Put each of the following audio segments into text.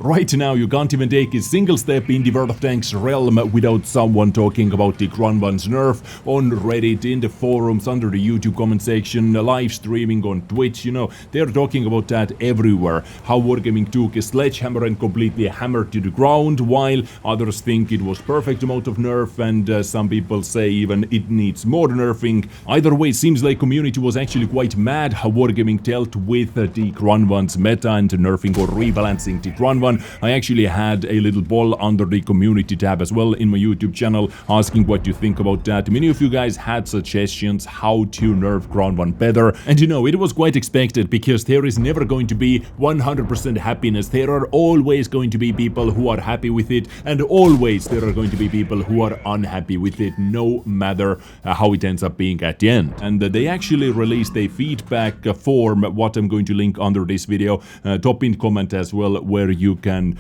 Right now you can't even take a single step in the World of Tanks realm without someone talking about the Kranvagn's nerf on Reddit, in the forums, under the YouTube comment section, live streaming on Twitch. They're talking about that everywhere. How Wargaming took a sledgehammer and completely hammered to the ground, while others think it was perfect amount of nerf, and some people say even it needs more nerfing. Either way, seems like community was actually quite mad how Wargaming dealt with the Kranvagn's meta and nerfing or rebalancing the Kranvagn. I actually had a little poll under the community tab as well in my YouTube channel asking what you think about that. Many of you guys had suggestions how to nerf Kranvagn better, and it was quite expected because there is never going to be 100% happiness. There are always going to be people who are happy with it, and always there are going to be people who are unhappy with it, no matter how it ends up being at the end. And they actually released a feedback form, what I'm going to link under this video, top in comment as well, where you can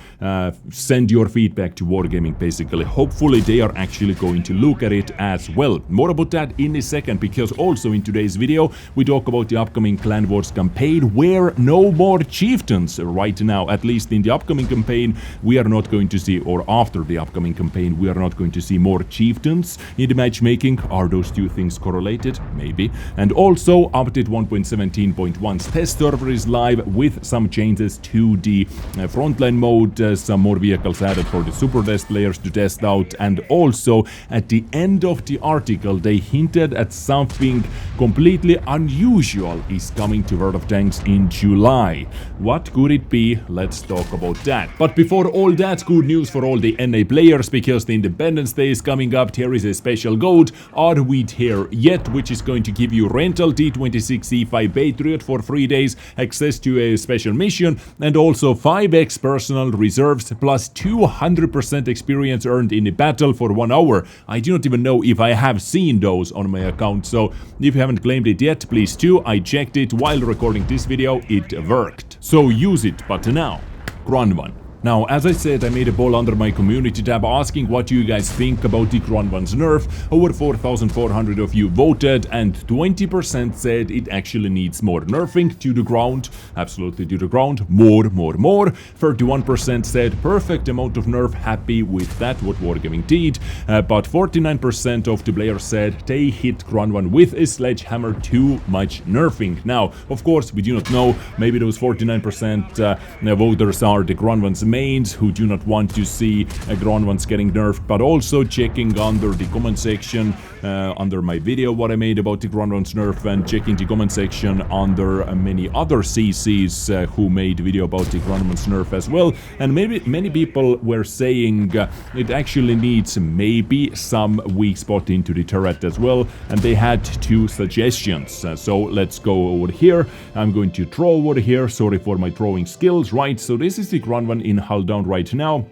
send your feedback to Wargaming basically. Hopefully they are actually going to look at it as well. More about that in a second, because also in today's video we talk about the upcoming Clan Wars campaign, where no more Chieftains right now. At least in the upcoming campaign we are not going to see, or after the upcoming campaign we are not going to see more Chieftains in the matchmaking. Are those two things correlated? Maybe. And also update 1.17.1's test server is live with some changes to the Frontline mode, some more vehicles added for the super test players to test out, and also at the end of the article they hinted at something completely unusual is coming to World of Tanks in July. What could it be? Let's talk about that. But before all that, good news for all the NA players, because the Independence Day is coming up. There is a special code, Are We Here Yet, which is going to give you rental T26C5 Patriot for 3 days, access to a special mission, and also 5x personal reserves plus 200% experience earned in a battle for 1 hour. I do not even know if I have seen those on my account, so if you haven't claimed it yet, please do. I checked it while recording this video, it worked. So use it. But now, Kranvagn. Now, as I said, I made a poll under my community tab asking what you guys think about the Kranvagn's nerf. Over 4,400 of you voted, and 20% said it actually needs more nerfing to the ground. Absolutely to the ground. More. 31% said perfect amount of nerf, happy with that, what Wargaming did. But 49% of the players said they hit Kranvagn with a sledgehammer, too much nerfing. Now, of course, we do not know. Maybe those 49% voters are the Kranvagn's mains who do not want to see Kranvagn's getting nerfed, but also checking under the comment section under my video what I made about the Kranvagn's nerf, and checking the comment section under many other CCs who made video about the Kranvagn's nerf as well. And maybe many people were saying it actually needs maybe some weak spot into the turret as well, and they had 2 suggestions. So let's go over here. I'm going to throw over here. Sorry for my throwing skills. Right, so this is the Kranvagn in hull down right now,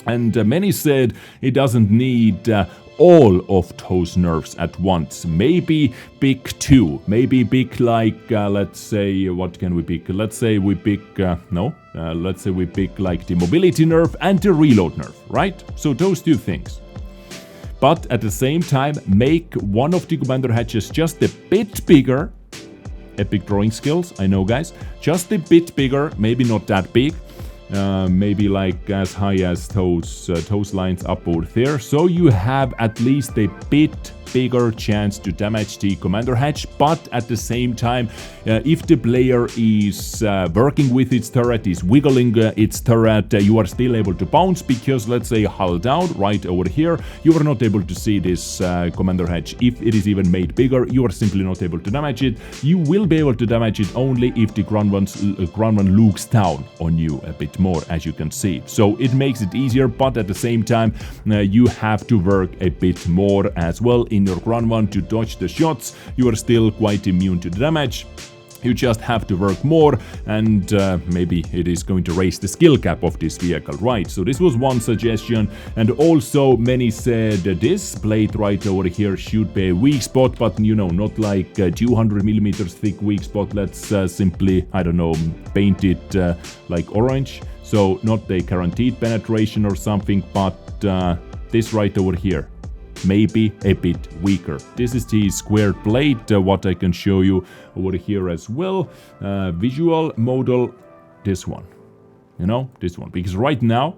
and many said it doesn't need all of those nerfs at once. Maybe pick 2. Maybe pick like let's say, what can we pick? Let's say we pick let's say we pick like the mobility nerf and the reload nerf, right? So those 2 things. But at the same time, make one of the commander hatches just a bit bigger. Epic drawing skills, I know, guys. Just a bit bigger, maybe not that big. Maybe like as high as those lines up over there, so you have at least a bit bigger chance to damage the commander hatch. But at the same time, if the player is working with its turret, is wiggling its turret, you are still able to bounce, because let's say hull down right over here, you are not able to see this commander hatch. If it is even made bigger, you are simply not able to damage it. You will be able to damage it only if the Kranvagn looks down on you a bit more, as you can see. So it makes it easier, but at the same time you have to work a bit more as well in your Kranvagn to dodge the shots. You are still quite immune to the damage. You just have to work more, and maybe it is going to raise the skill cap of this vehicle, right? So this was one suggestion. And also many said this blade right over here should be a weak spot, but not like 200 millimeters thick weak spot. Let's simply, I don't know, paint it like orange, so not a guaranteed penetration or something, but this right over here, maybe a bit weaker. This is the squared blade, what I can show you over here as well. Visual model, this one. You know, this one. Because right now,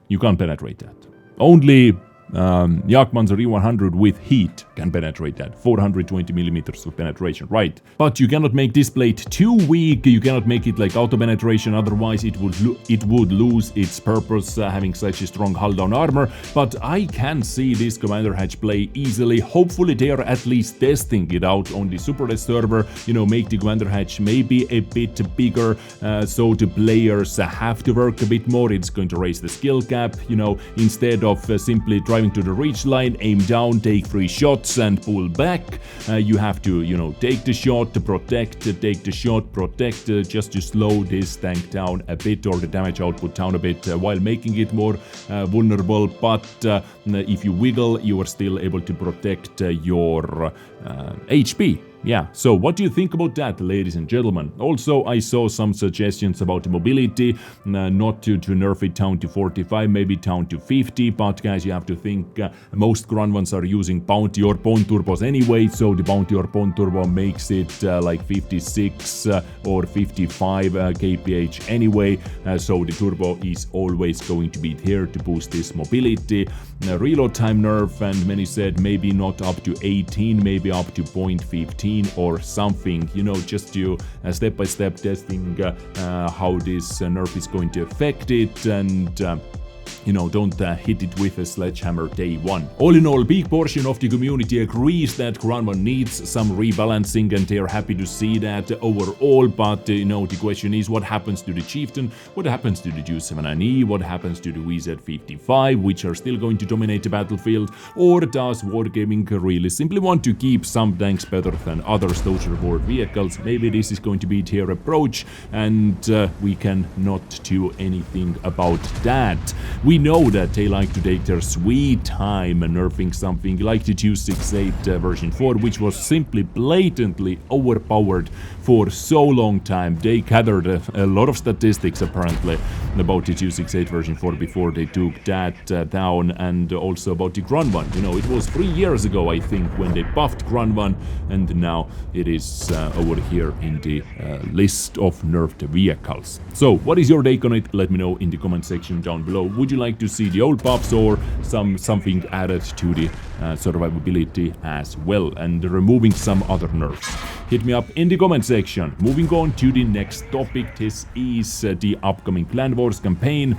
you can't penetrate that. Only Yakman's Re100 with heat can penetrate that. 420 millimeters of penetration, right? But you cannot make this plate too weak. You cannot make it like auto penetration. Otherwise, it would lose its purpose having such a strong hull down armor. But I can see this Commander Hatch play easily. Hopefully, they are at least testing it out on the Super Test server. You know, make the Commander Hatch maybe a bit bigger, so the players have to work a bit more. It's going to raise the skill cap. You know, instead of simply driving to the reach line, aim down, take 3 shots and pull back. You have to, you know, take the shot, protect, take the shot, protect, just to slow this tank down a bit or the damage output down a bit while making it more vulnerable. But if you wiggle, you are still able to protect your HP. Yeah, so what do you think about that, ladies and gentlemen? Also, I saw some suggestions about mobility, not to nerf it down to 45, maybe down to 50, but guys, you have to think most Kranvagns are using bounty or bone turbos anyway, so the bounty or bone turbo makes it like 56 or 55 kph anyway, so the turbo is always going to be there to boost this mobility. Reload time nerf, and many said maybe not up to 18, maybe up to 0.15 or something, you know, just to step-by-step testing how this nerf is going to affect it, and you know, don't hit it with a sledgehammer day one. All in all, big portion of the community agrees that Kranvagn needs some rebalancing, and they're happy to see that overall. But you know, the question is, what happens to the Chieftain? What happens to the Ju79E? What happens to the VZ55, which are still going to dominate the battlefield? Or does Wargaming really simply want to keep some tanks better than others, those reward vehicles? Maybe this is going to be their approach, and we can not do anything about that. We know that they like to take their sweet time nerfing something like the 268 version 4, which was simply blatantly overpowered for so long time. They gathered a lot of statistics apparently about the 268 version 4 before they took that down, and also about the Kranvagn. You know, it was 3 years ago, I think, when they buffed Kranvagn, and now it is over here in the list of nerfed vehicles. So, what is your take on it? Let me know in the comment section down below. Would you like to see the old buffs or something added to the survivability as well, and removing some other nerfs? Hit me up in the comment section. Moving on to the next topic, this is the upcoming Clan Wars campaign,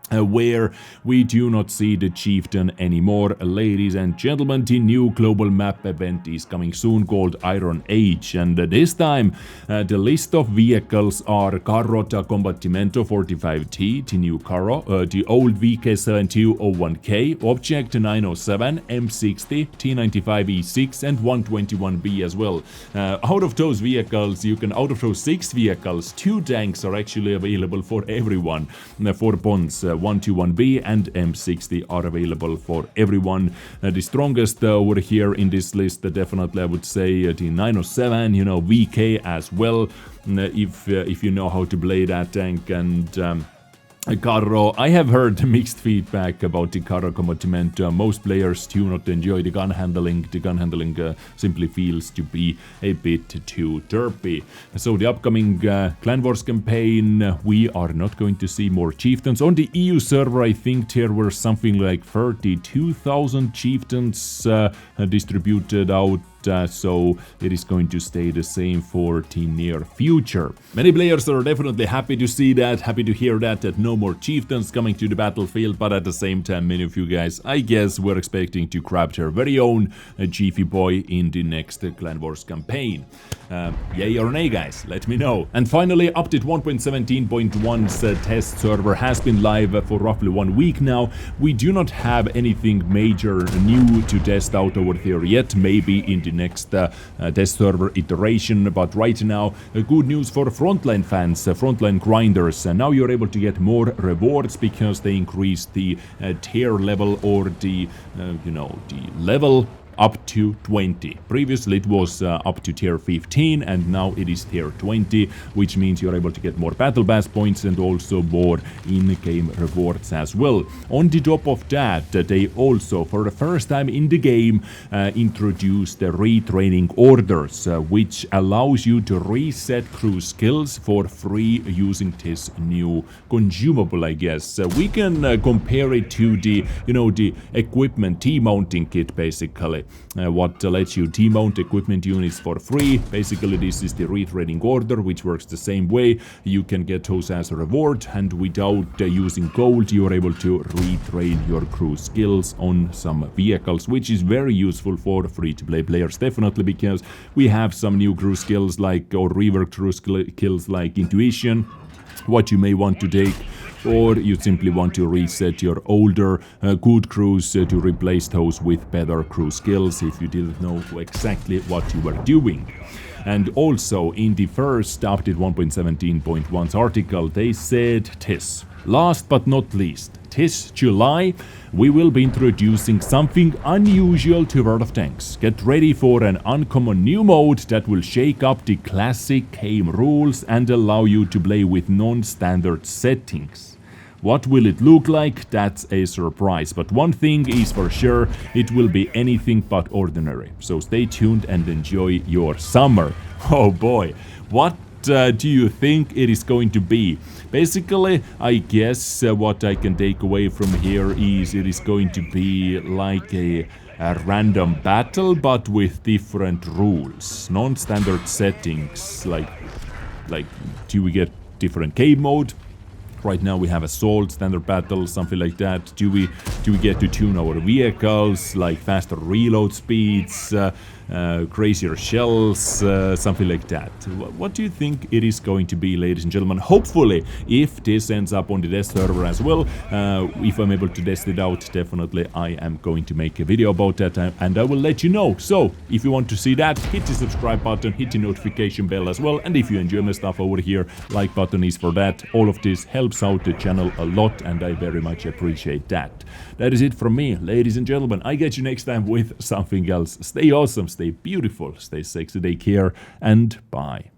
where we do not see the Chieftain anymore. Ladies and gentlemen, the new global map event is coming soon, called Iron Age, and this time the list of vehicles are Carrota Combattimento 45T, the new Carro, the old VK7201K, Object 907, M60, T95E6 and 121B as well. Out of those vehicles, out of those 6 vehicles, 2 tanks are actually available for everyone, 4 bonds, 121B and M60 are available for everyone. The strongest over here in this list, definitely I would say the 907, you know, VK as well, if you know how to play that tank. And Carro, I have heard mixed feedback about the Carro Combattimento. Most players do not enjoy the gun handling. The gun handling simply feels to be a bit too derpy. So the upcoming Clan Wars campaign, we are not going to see more Chieftains. On the EU server, I think there were something like 32,000 Chieftains distributed out. So it is going to stay the same for the near future. Many players are definitely happy to see that, happy to hear that no more Chieftains coming to the battlefield, but at the same time, many of you guys, I guess, were expecting to grab their very own Chiefy boy in the next Clan Wars campaign. Yay or nay, guys? Let me know. And finally, update 1.17.1's test server has been live for roughly 1 week now. We do not have anything major new to test out over there yet, maybe in the next test server iteration, but right now, good news for Frontline fans, Frontline grinders. Now you're able to get more rewards because they increase the tier level, or the, you know, the level up to 20. Previously it was up to tier 15 and now it is tier 20, which means you're able to get more battle pass points and also more in-game rewards as well. On the top of that, they also for the first time in the game introduced the retraining orders, which allows you to reset crew skills for free using this new consumable, I guess. We can compare it to the, the equipment T-mounting kit, basically. What lets you T-mount equipment units for free. Basically, this is the retraining order, which works the same way. You can get those as a reward, and without using gold, you are able to retrain your crew skills on some vehicles, which is very useful for free-to-play players, definitely, because we have some new crew skills like, or rework crew skills like intuition, what you may want to take, or you simply want to reset your older good crews to replace those with better crew skills if you didn't know exactly what you were doing. And also in the first update 1.17.1's article, they said this. Last but not least, this July we will be introducing something unusual to World of Tanks. Get ready for an uncommon new mode that will shake up the classic game rules and allow you to play with non-standard settings. What will it look like? That's a surprise, but one thing is for sure, it will be anything but ordinary. So stay tuned and enjoy your summer. Oh boy, what do you think it is going to be? Basically, I guess what I can take away from here is it is going to be like a random battle, but with different rules, non-standard settings. Like do we get different game mode? Right now we have assault, standard battle, something like that. Do we get to tune our vehicles, like faster reload speeds, crazier shells, something like that? What do you think it is going to be, ladies and gentlemen? Hopefully, if this ends up on the test server as well, if I'm able to test it out, definitely I am going to make a video about that and I will let you know. So, if you want to see that, hit the subscribe button, hit the notification bell as well, and if you enjoy my stuff over here, like button is for that. All of this helps out the channel a lot and I very much appreciate that. That is it from me, ladies and gentlemen. I get you next time with something else. Stay awesome, stay beautiful, stay sexy, take care, and bye.